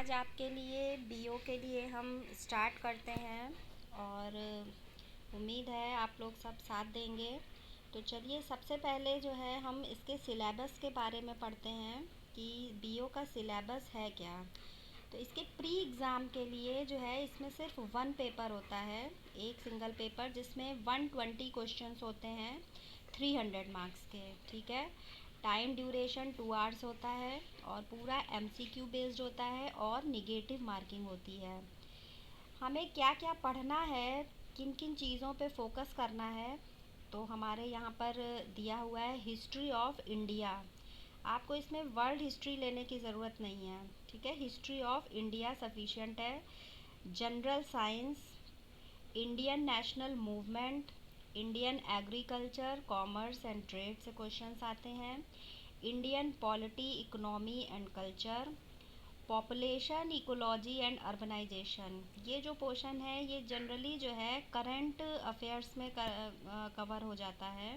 आज आपके लिए बीओ के लिए हम स्टार्ट करते हैं और उम्मीद है आप लोग सब साथ देंगे। तो चलिए सबसे पहले जो है हम इसके सिलेबस के बारे में पढ़ते हैं कि बीओ का सिलेबस है क्या। तो इसके प्री एग्ज़ाम के लिए जो है इसमें सिर्फ वन पेपर होता है, एक सिंगल पेपर जिसमें 120 क्वेश्चंस होते हैं 300 मार्क्स के। ठीक है, टाइम ड्यूरेशन 2 आवर्स होता है और पूरा एमसीक्यू बेस्ड होता है और निगेटिव मार्किंग होती है। हमें क्या क्या पढ़ना है, किन किन चीज़ों पे फोकस करना है, तो हमारे यहाँ पर दिया हुआ है हिस्ट्री ऑफ इंडिया। आपको इसमें वर्ल्ड हिस्ट्री लेने की ज़रूरत नहीं है, ठीक है, हिस्ट्री ऑफ इंडिया सफिशिएंट है। General science, Indian national movement, Indian agriculture, commerce and trade से क्वेश्चंस आते हैं। Indian polity, economy and culture, population, ecology and urbanisation. ये जो पोर्शन है ये जनरली जो है करंट अफेयर्स में कवर हो जाता है।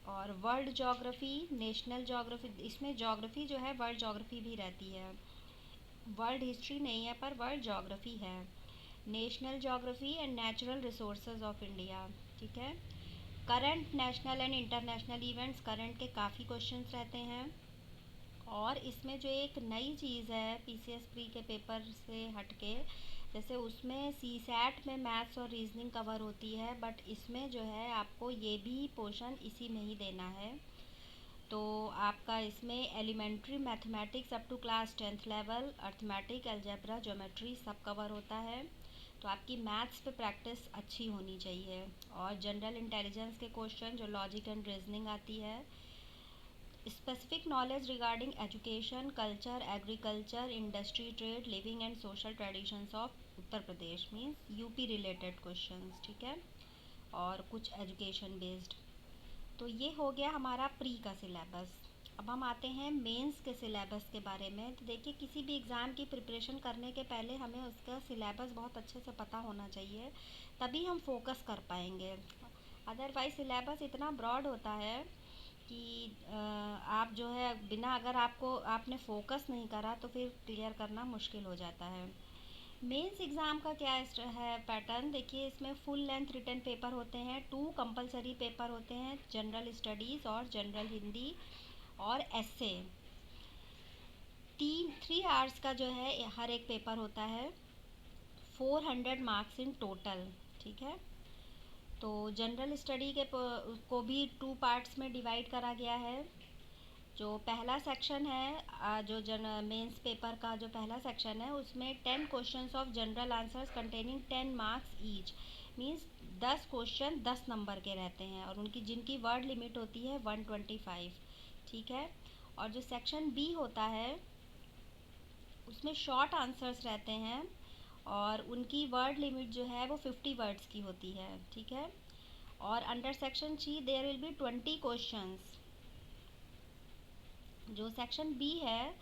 और वर्ल्ड ज्योग्राफी, नेशनल ज्योग्राफी, इसमें ज्योग्राफी जो है वर्ल्ड ज्योग्राफी भी रहती है, वर्ल्ड हिस्ट्री नहीं है पर वर्ल्ड ज्योग्राफी है। National geography and natural resources of India, ठीक है। Current national and international events, current के काफ़ी क्वेश्चंस रहते हैं। और इसमें जो एक नई चीज़ है पीसीएस प्री के पेपर से हटके, जैसे उसमें सीसैट में मैथ्स और रीजनिंग कवर होती है, बट इसमें जो है आपको ये भी पोर्शन इसी में ही देना है। तो आपका इसमें elementary mathematics up to class 10th level, arithmetic, algebra, geometry सब कवर होता है। तो आपकी मैथ्स पे प्रैक्टिस अच्छी होनी चाहिए। और जनरल इंटेलिजेंस के क्वेश्चन जो लॉजिक एंड रीजनिंग आती है। Specific knowledge regarding education, culture, agriculture, industry, trade, living and social traditions of Uttar Pradesh, means UP related questions, ठीक है, और कुछ एजुकेशन बेस्ड। तो ये हो गया हमारा प्री का सिलेबस। अब हम आते हैं मेंस के सिलेबस के बारे में। तो देखिए किसी भी एग्ज़ाम की प्रिपरेशन करने के पहले हमें उसका सिलेबस बहुत अच्छे से पता होना चाहिए, तभी हम फोकस कर पाएंगे। अदरवाइज़ सिलेबस इतना ब्रॉड होता है कि आप जो है बिना, अगर आपने फोकस नहीं करा तो फिर क्लियर करना मुश्किल हो जाता है। मेंस एग्ज़ाम का क्या है पैटर्न, देखिए इसमें फुल लेंथ रिटन पेपर होते हैं, 2 कंपलसरी पेपर होते हैं, जनरल स्टडीज़ और जनरल हिंदी और एस्से। 3 आवर्स का जो है हर एक पेपर होता है, 400 मार्क्स इन टोटल, ठीक है। तो जनरल स्टडी के को भी 2 पार्ट्स में डिवाइड करा गया है। जो पहला सेक्शन है, जो मेंस पेपर का जो पहला सेक्शन है उसमें 10 questions of general answers containing 10 marks each, means 10 question 10 number के रहते हैं और उनकी जिनकी वर्ड लिमिट होती है 125, ठीक है। और जो सेक्शन बी होता है उसमें शॉर्ट आंसर्स रहते हैं और उनकी वर्ड लिमिट जो है वो 50 वर्ड्स की होती है, ठीक है। और under section C there will be 20 questions. जो सेक्शन बी है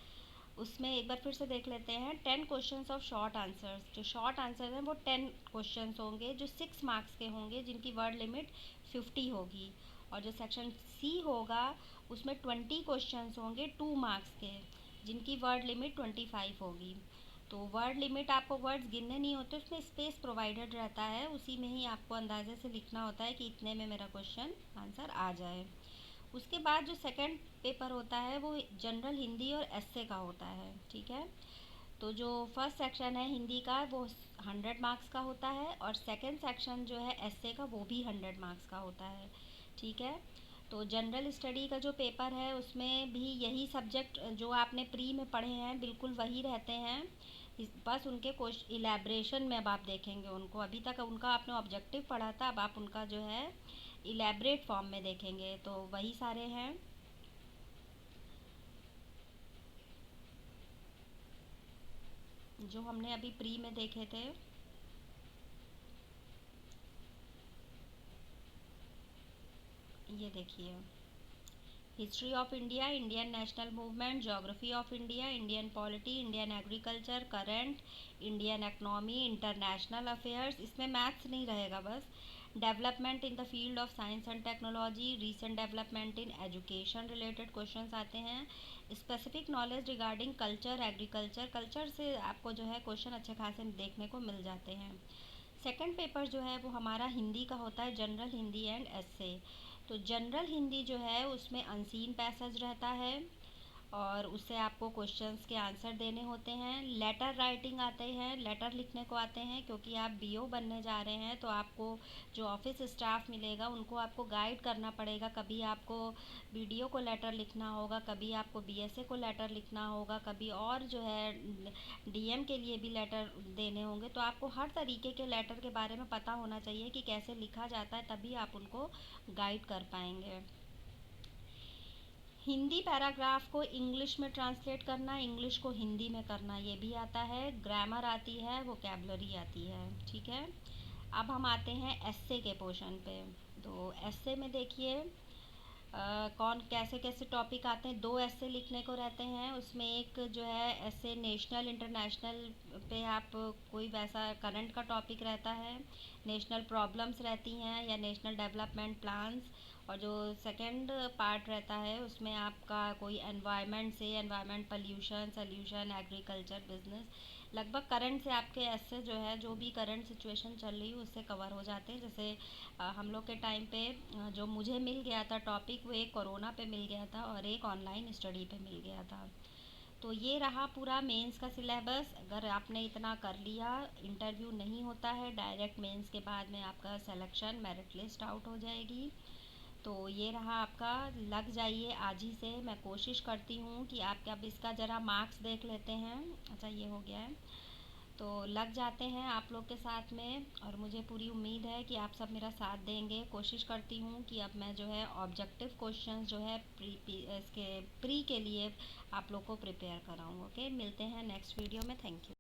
उसमें एक बार फिर से देख लेते हैं, 10 क्वेश्चंस ऑफ शॉर्ट आंसर्स। जो शॉर्ट आंसर हैं वो 10 क्वेश्चंस होंगे जो 6 मार्क्स के होंगे, जिनकी वर्ड लिमिट 50 होगी। और जो सेक्शन सी होगा उसमें 20 क्वेश्चंस होंगे 2 मार्क्स के, जिनकी वर्ड लिमिट 25 होगी। तो वर्ड लिमिट, आपको वर्ड्स गिनने नहीं होते, उसमें स्पेस प्रोवाइडेड रहता है, उसी में ही आपको अंदाजे से लिखना होता है कि इतने में मेरा क्वेश्चन आंसर आ जाए। उसके बाद जो सेकंड पेपर होता है वो जनरल हिंदी और एस्से का होता है, ठीक है। तो जो फर्स्ट सेक्शन है हिंदी का वो 100 मार्क्स का होता है और सेकंड सेक्शन जो है एस्से का वो भी 100 मार्क्स का होता है, ठीक है। तो जनरल स्टडी का जो पेपर है उसमें भी यही सब्जेक्ट जो आपने प्री में पढ़े हैं बिल्कुल वही रहते हैं, बस उनके क्वेश्चन इलेब्रेशन में अब आप देखेंगे उनको। अभी तक उनका आपने ऑब्जेक्टिव पढ़ा था, अब आप उनका जो है इलेबरेट फॉर्म में देखेंगे, तो वही सारे हैं। जो हमने अभी प्री में देखे थे। ये देखिए, history of India, Indian national movement, geography of India, Indian polity, Indian agriculture, current, Indian economy, international affairs, इसमें मैथ्स नहीं रहेगा बस, development in the field of science and technology, recent development in education related questions आते हैं। Specific knowledge regarding culture, agriculture, culture से आपको जो है क्वेश्चन अच्छे खासे देखने को मिल जाते हैं। सेकंड पेपर जो है वो हमारा हिंदी का होता है, जनरल हिंदी एंड एस्से। तो जनरल हिंदी जो है उसमें अनसीन पैसेज रहता है और उससे आपको क्वेश्चंस के आंसर देने होते हैं। लेटर राइटिंग आते हैं, लेटर लिखने को आते हैं, क्योंकि आप बीओ बनने जा रहे हैं तो आपको जो ऑफिस स्टाफ मिलेगा उनको आपको गाइड करना पड़ेगा। कभी आपको बीडीओ को लेटर लिखना होगा, कभी आपको बीएसए को लेटर लिखना होगा, कभी और जो है डीएम के लिए भी लेटर देने होंगे। तो आपको हर तरीके के लेटर के बारे में पता होना चाहिए कि कैसे लिखा जाता है, तभी आप उनको गाइड कर पाएंगे। हिंदी पैराग्राफ को इंग्लिश में ट्रांसलेट करना, इंग्लिश को हिंदी में करना, ये भी आता है। ग्रामर आती है, वोकैबुलरी आती है, ठीक है। अब हम आते हैं एस्से के पोर्शन पे। तो एस्से में देखिए कौन कैसे कैसे टॉपिक आते हैं। दो एस्से लिखने को रहते हैं, उसमें एक जो है एस्से नेशनल इंटरनेशनल पे आप कोई वैसा करंट का टॉपिक रहता है, नेशनल प्रॉब्लम्स रहती हैं या नेशनल डेवलपमेंट प्लान्स। और जो सेकंड पार्ट रहता है उसमें आपका कोई एनवायरनमेंट से, environment, pollution, solution, agriculture, business, लगभग करंट से आपके ऐसे जो है जो भी करंट सिचुएशन चल रही है उससे कवर हो जाते हैं। जैसे हम लोग के टाइम पे जो मुझे मिल गया था टॉपिक, वो एक कोरोना पे मिल गया था और एक ऑनलाइन स्टडी पे मिल गया था। तो ये रहा पूरा मेंस का सिलेबस। अगर आपने इतना कर लिया, इंटरव्यू नहीं होता है, डायरेक्ट मेंस के बाद में आपका सिलेक्शन मेरिट लिस्ट आउट हो जाएगी। तो ये रहा आपका, लग जाइए आज ही से। मैं कोशिश करती हूँ कि आप अब इसका ज़रा मार्क्स देख लेते हैं। अच्छा, ये हो गया है, तो लग जाते हैं आप लोग के साथ में। और मुझे पूरी उम्मीद है कि आप सब मेरा साथ देंगे। कोशिश करती हूँ कि अब मैं जो है ऑब्जेक्टिव क्वेश्चंस जो है इसके प्री के लिए आप लोग को प्रिपेयर कराऊँ। ओके, मिलते हैं नेक्स्ट वीडियो में। Thank you.